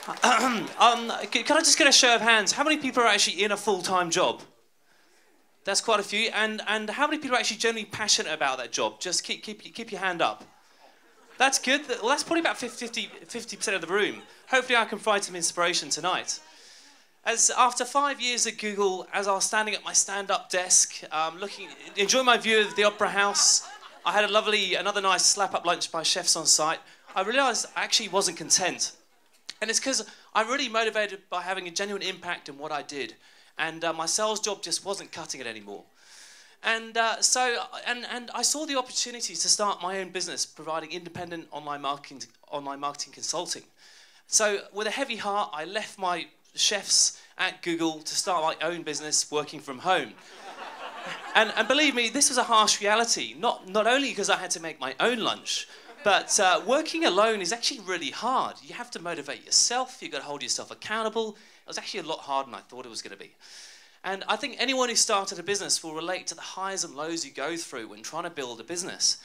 Can I just get a show of hands? How many people are actually in a full-time job? That's quite a few. And how many people are actually genuinely passionate about that job? Just keep your hand up. That's good. Well, that's probably about 50% of the room. Hopefully I can provide some inspiration tonight. As after 5 years at Google, as I was standing at my stand-up desk, enjoying my view of the Opera House, I had another nice slap-up lunch by chefs on site. I realised I actually wasn't content. And it's because I'm really motivated by having a genuine impact in what I did. And my sales job just wasn't cutting it anymore. And so I saw the opportunities to start my own business, providing independent online marketing consulting. So with a heavy heart, I left my chefs at Google to start my own business working from home. And believe me, this was a harsh reality, not only because I had to make my own lunch, but working alone is actually really hard. You have to motivate yourself, you've got to hold yourself accountable. It was actually a lot harder than I thought it was going to be. And I think anyone who started a business will relate to the highs and lows you go through when trying to build a business.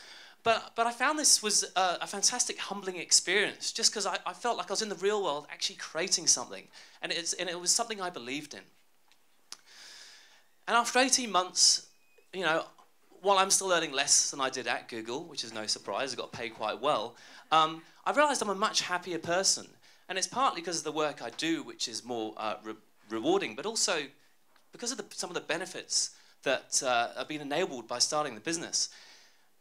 But I found this was a fantastic, humbling experience, just because I felt like I was in the real world actually creating something. And it was something I believed in. And after 18 months, you know, while I'm still earning less than I did at Google, which is no surprise, I got paid quite well, I realised I'm a much happier person. And it's partly because of the work I do, which is more rewarding, but also because of some of the benefits that have been enabled by starting the business.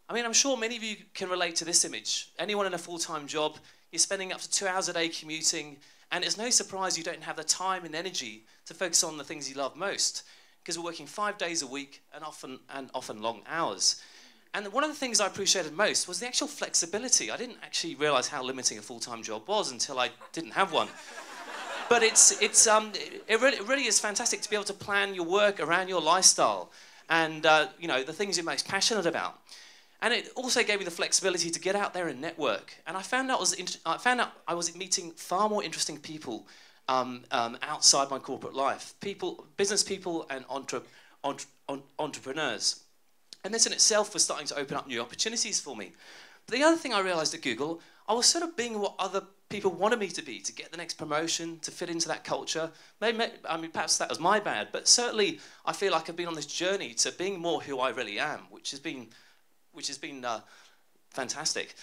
I mean, I'm sure many of you can relate to this image. Anyone in a full-time job, you're spending up to 2 hours a day commuting, and it's no surprise you don't have the time and energy to focus on the things you love most, because we're working 5 days a week and often long hours. And one of the things I appreciated most was the actual flexibility. I didn't actually realise how limiting a full-time job was until I didn't have one. But it really is fantastic to be able to plan your work around your lifestyle and you know, the things you're most passionate about. And it also gave me the flexibility to get out there and network. And I found out I was meeting far more interesting people outside my corporate life, business people and entrepreneurs. And this in itself was starting to open up new opportunities for me. But the other thing I realised at Google, I was sort of being what other people wanted me to be, to get the next promotion, to fit into that culture. I mean, perhaps that was my bad, but certainly I feel like I've been on this journey to being more who I really am, which has been fantastic.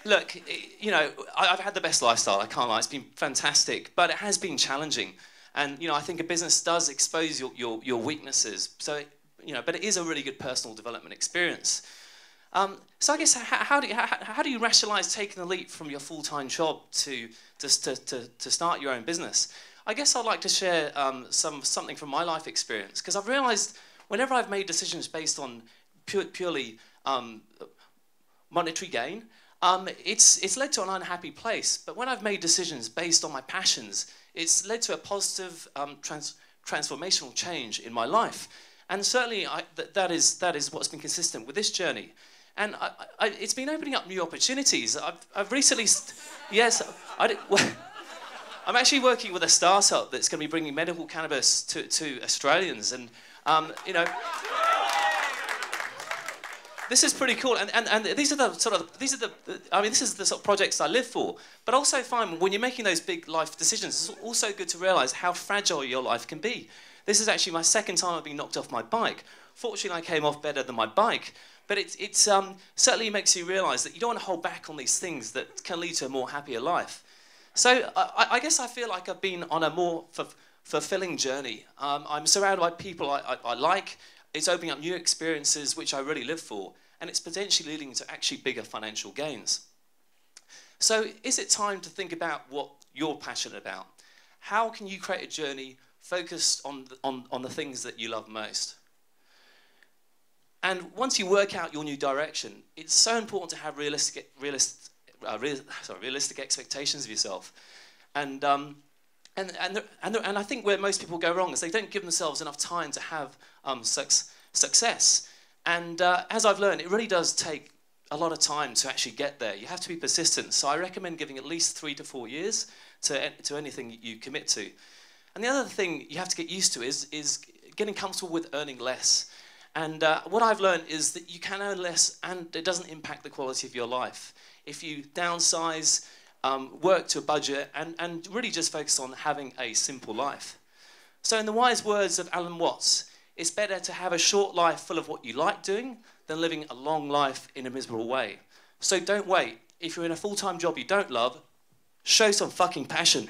Look, you know, I've had the best lifestyle, I can't lie, it's been fantastic, but it has been challenging. And, you know, I think a business does expose your weaknesses, so, you know, but it is a really good personal development experience. So I guess how do you rationalise taking the leap from your full-time job to start your own business? I guess I'd like to share something from my life experience, because I've realised whenever I've made decisions based on purely monetary gain, it's led to an unhappy place. But when I've made decisions based on my passions, it's led to a positive transformational change in my life. And certainly that is what's been consistent with this journey. And it's been opening up new opportunities. I've recently, yes, I'm actually working with a startup that's going to be bringing medical cannabis to Australians. And, you know, this is pretty cool, and these are the sort of this is the sort of projects I live for. But also find when you're making those big life decisions, it's also good to realise how fragile your life can be. This is actually my second time I've been knocked off my bike. Fortunately, I came off better than my bike, but it certainly makes you realise that you don't want to hold back on these things that can lead to a more happier life. So I guess I feel like I've been on a more fulfilling journey. I'm surrounded by people I like. It's opening up new experiences which I really live for, and it's potentially leading to actually bigger financial gains. So is it time to think about what you're passionate about? How can you create a journey focused on the things that you love most? And once you work out your new direction, it's so important to have realistic expectations of yourself. And I think where most people go wrong is they don't give themselves enough time to have success. And as I've learned, it really does take a lot of time to actually get there. You have to be persistent. So I recommend giving at least 3 to 4 years to anything you commit to. And the other thing you have to get used to is getting comfortable with earning less. And what I've learned is that you can earn less and it doesn't impact the quality of your life. If you downsize, work to a budget, and really just focus on having a simple life. So in the wise words of Alan Watts, it's better to have a short life full of what you like doing than living a long life in a miserable way. So don't wait. If you're in a full-time job you don't love, show some fucking passion.